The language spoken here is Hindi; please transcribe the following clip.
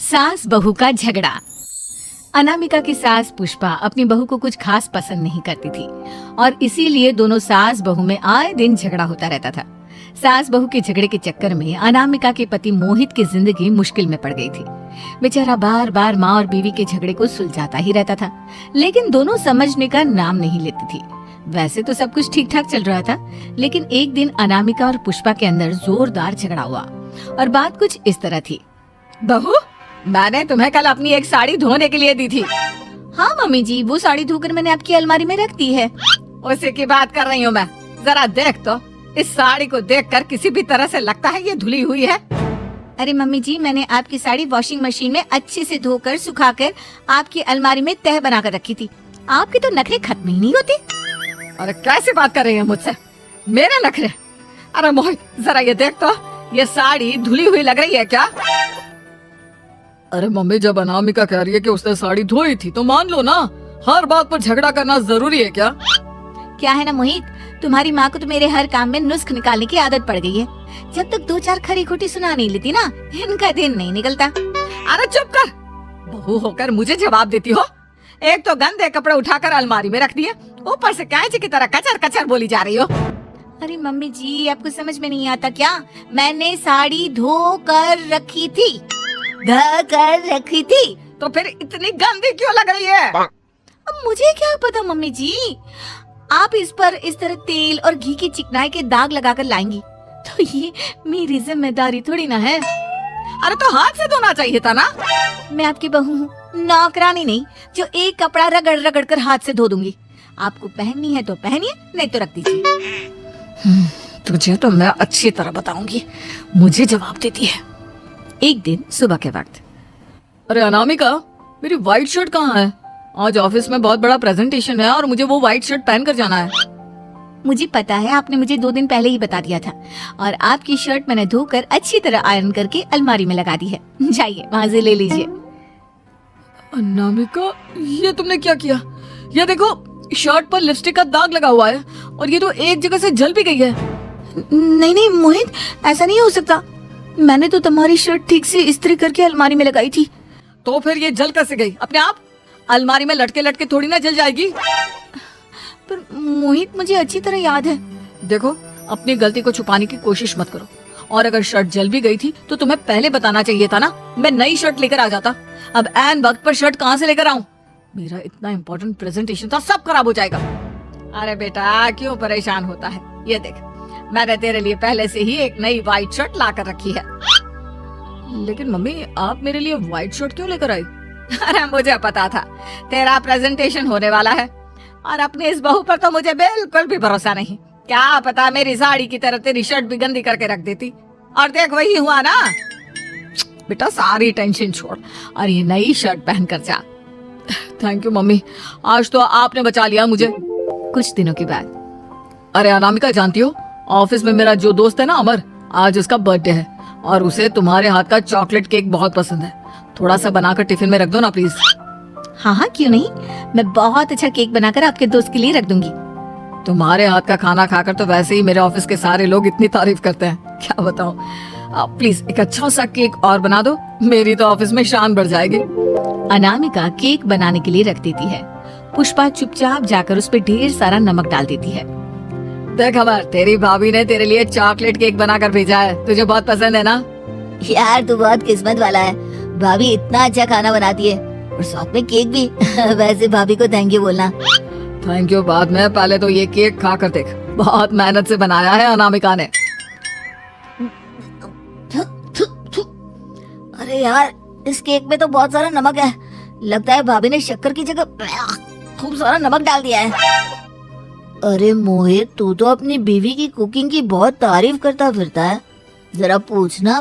सास बहू का झगड़ा। अनामिका की सास पुष्पा अपनी बहू को कुछ खास पसंद नहीं करती थी और इसीलिए दोनों सास बहू में आए दिन झगड़ा होता रहता था। सास बहू के झगड़े के चक्कर में अनामिका के पति मोहित की जिंदगी मुश्किल में पड़ गई थी। बेचारा बार बार माँ और बीवी के झगड़े को सुलझाता ही रहता था, लेकिन दोनों समझने का नाम नहीं लेती थी। वैसे तो सब कुछ ठीक ठाक चल रहा था, लेकिन एक दिन अनामिका और पुष्पा के अंदर जोरदार झगड़ा हुआ और बात कुछ इस तरह थी। बहू, मैंने तुम्हें कल अपनी एक साड़ी धोने के लिए दी थी। हाँ मम्मी जी, वो साड़ी धोकर मैंने आपकी अलमारी में रख दी है। उसी की बात कर रही हूँ मैं। जरा देख तो, इस साड़ी को देखकर किसी भी तरह से लगता है ये धुली हुई है। अरे मम्मी जी, मैंने आपकी साड़ी वॉशिंग मशीन में अच्छे से धोकर सुखाकर आपकी अलमारी में तह बनाकर रखी थी। आपके तो नखरे खत्म ही नहीं होते। अरे कैसी बात कर रही है मुझसे? मेरे नखरे? अरे मोहित, जरा ये देख तो, ये साड़ी धुली हुई लग रही है क्या? अरे मम्मी, जब अनामिका कह रही है कि उसने साड़ी धोई थी तो मान लो ना। हर बात पर झगड़ा करना जरूरी है क्या? क्या है ना मोहित, तुम्हारी माँ को तो मेरे हर काम में नुस्ख निकालने की आदत पड़ गई है। जब तक दो चार खरी खोटी सुना नहीं लेती ना, इनका दिन नहीं निकलता। अरे चुप कर, बहू होकर मुझे जवाब देती हो। एक तो गंदे कपड़े उठाकर अलमारी में रख दिए, ऊपर से कैंची की तरह कचर कचर बोली जा रही हो। अरे मम्मी जी, आपको समझ में नहीं आता क्या? मैंने साड़ी धो कर रखी थी। तो फिर इतनी गंदी क्यों लग रही है? अब मुझे क्या पता मम्मी जी, आप इस पर इस तरह तेल और घी की चिकनाई के दाग लगाकर लाएंगी तो ये मेरी जिम्मेदारी थोड़ी ना है। अरे तो हाथ से धोना चाहिए था ना। मैं आपकी बहू हूँ, नौकरानी नहीं जो एक कपड़ा रगड़ रगड़ कर हाथ से धो दूंगी। आपको पहननी है तो पहनिए, नहीं तो रख दीजिए। तुझे तो मैं अच्छी तरह बताऊंगी, मुझे जवाब देती है। एक दिन सुबह के वक्त, अरे अनामिका, मेरी व्हाइट शर्ट कहाँ है? आज ऑफिस में बहुत बड़ा प्रेजेंटेशन है और मुझे वो व्हाइट शर्ट पहन कर जाना है। मुझे पता है, आपने मुझे 2 दिन पहले ही बता दिया था और आपकी शर्ट मैंने धोकर अच्छी तरह आयरन करके अलमारी में लगा दी है। जाइए वहाँ से ले लीजिए। अनामिका, ये तुमने क्या किया? ये देखो, शर्ट पर लिपस्टिक का दाग लगा हुआ है और ये तो एक जगह से जल भी गई है। नहीं नहीं मोहित, ऐसा नहीं हो सकता। मैंने तो तुम्हारी शर्ट ठीक से इस्त्री करके अलमारी में लगाई थी। तो फिर ये जल कैसे गई अपने आप? अलमारी में लटके लटके थोड़ी ना जल जाएगी। पर मोहित, मुझे अच्छी तरह याद है। देखो, अपनी गलती को छुपाने की कोशिश मत करो। और अगर शर्ट जल भी गई थी तो तुम्हें पहले बताना चाहिए था ना, मैं नई शर्ट लेकर आ जाता। अब ऐन वक्त पर शर्ट कहाँ से लेकर आऊं? मेरा इतना इम्पोर्टेंट प्रेजेंटेशन था, सब खराब हो जाएगा। अरे बेटा, क्यों परेशान होता है? ये देख, मैंने तेरे लिए पहले से ही एक नई व्हाइट शर्ट ला कर रखी है। लेकिन मम्मी, आप मेरे लिए व्हाइट शर्ट क्यों लेकर आई? अरे मुझे पता था तेरा प्रेजेंटेशन होने वाला है और अपनी इस बहू पर तो मुझे बिल्कुल भी भरोसा नहीं। क्या पता मेरी साड़ी की तरह तेरी शर्ट भी गंदी करके रख देती। और देख, वही हुआ ना। बेटा, सारी टेंशन छोड़ और ये नई शर्ट पहन कर जा। थैंक यू मम्मी, आज तो आपने बचा लिया मुझे। कुछ दिनों के बाद, अरे अनामिका, जानती हो, ऑफिस में मेरा जो दोस्त है ना अमर, आज उसका बर्थडे है और उसे तुम्हारे हाथ का चॉकलेट केक बहुत पसंद है। थोड़ा सा बनाकर टिफिन में रख दो ना प्लीज। हाँ हाँ, क्यों नहीं, मैं बहुत अच्छा केक बनाकर आपके दोस्त के लिए रख दूंगी। तुम्हारे हाथ का खाना खाकर तो वैसे ही मेरे ऑफिस के सारे लोग इतनी तारीफ करते हैं, क्या बताऊं। आप प्लीज एक अच्छा सा केक और बना दो, मेरी तो ऑफिस में शान बढ़ जाएगी। अनामिका केक बनाने के लिए रख देती है। पुष्पा चुपचाप जाकर उस पर ढेर सारा नमक डाल देती है। देख अमर, तेरी भाभी ने तेरे लिए चॉकलेट केक बनाकर भेजा है, तुझे बहुत पसंद है ना? यार, तू बहुत किस्मत वाला है, भाभी इतना अच्छा खाना बनाती है और साथ में केक भी। वैसे भाभी को थैंक यू बोलना। थैंक यू बाद में, पहले तो ये केक खा कर देख, बहुत मेहनत से बनाया है अनामिका ने। अरे यार, इस केक में तो बहुत सारा नमक है, लगता है भाभी ने शक्कर की जगह खूब सारा नमक डाल दिया है। अरे मोहित, तू तो अपनी बीवी की कुकिंग की बहुत तारीफ करता फिरता है, जरा पूछना